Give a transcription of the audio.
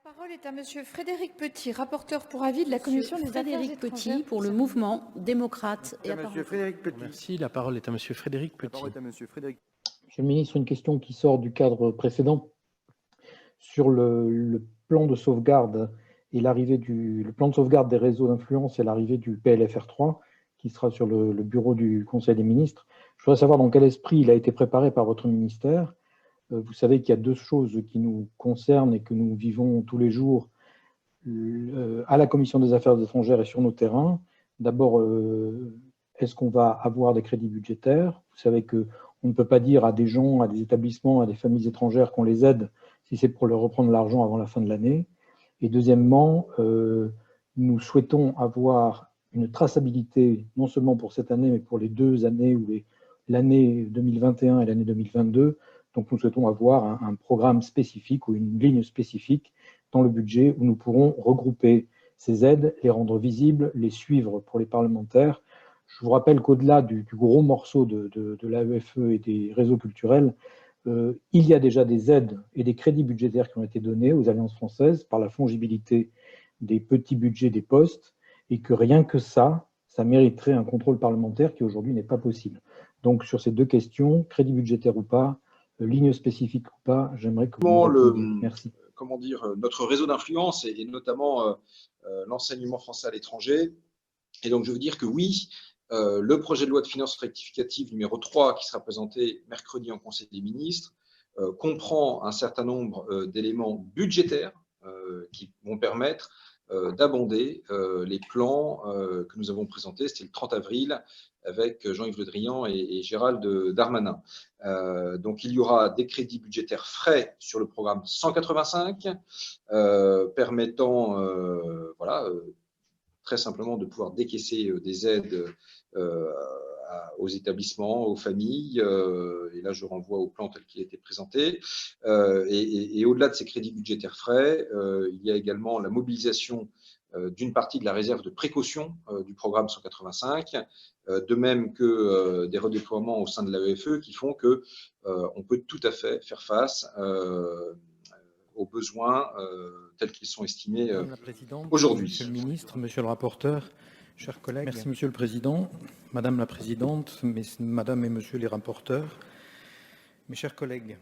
La parole est à Monsieur Frédéric Petit, rapporteur pour avis de la Commission des Affaires étrangères. Petit pour le mouvement démocrate et Monsieur Frédéric Petit. Merci. La parole est à Monsieur Frédéric La Petit. parole est à Monsieur Frédéric. Monsieur le ministre, une question qui sort du cadre précédent sur le plan de sauvegarde et le plan de sauvegarde des réseaux d'influence et l'arrivée du PLFR3 qui sera sur le bureau du Conseil des ministres. Je voudrais savoir dans quel esprit il a été préparé par votre ministère. Vous savez qu'il y a deux choses qui nous concernent et que nous vivons tous les jours à la Commission des Affaires étrangères et sur nos terrains. D'abord, est-ce qu'on va avoir des crédits budgétaires? Vous savez qu'on ne peut pas dire à des gens, à des établissements, à des familles étrangères qu'on les aide si c'est pour leur reprendre l'argent avant la fin de l'année. Et deuxièmement, nous souhaitons avoir une traçabilité, non seulement pour cette année, mais pour les 2 années, ou l'année 2021 et l'année 2022. Donc nous souhaitons avoir un programme spécifique ou une ligne spécifique dans le budget où nous pourrons regrouper ces aides, les rendre visibles, les suivre pour les parlementaires. Je vous rappelle qu'au-delà du gros morceau de l'AEFE et des réseaux culturels, il y a déjà des aides et des crédits budgétaires qui ont été donnés aux alliances françaises par la fongibilité des petits budgets des postes, et que rien que ça mériterait un contrôle parlementaire qui aujourd'hui n'est pas possible. Donc sur ces deux questions, crédit budgétaire ou pas, ligne spécifique ou pas, j'aimerais que vous merci. Comment dire, notre réseau d'influence et notamment l'enseignement français à l'étranger. Et donc je veux dire que oui, le projet de loi de finances rectificative numéro 3 qui sera présenté mercredi en Conseil des ministres comprend un certain nombre d'éléments budgétaires qui vont permettre d'abonder les plans que nous avons présentés, c'était le 30 avril, avec Jean-Yves Le Drian et Gérald Darmanin. Donc il y aura des crédits budgétaires frais sur le programme 185, permettant très simplement de pouvoir décaisser des aides aux établissements, aux familles, et là je renvoie au plan tel qu'il a été présenté. Et au-delà de ces crédits budgétaires frais, il y a également la mobilisation d'une partie de la réserve de précaution du programme 185, de même que des redéploiements au sein de l'AEFE qui font qu'on peut tout à fait faire face aux besoins tels qu'ils sont estimés aujourd'hui. Monsieur le ministre, monsieur le rapporteur, chers collègues. Merci, Monsieur le Président, Madame la Présidente, Madame et Monsieur les rapporteurs, mes chers collègues.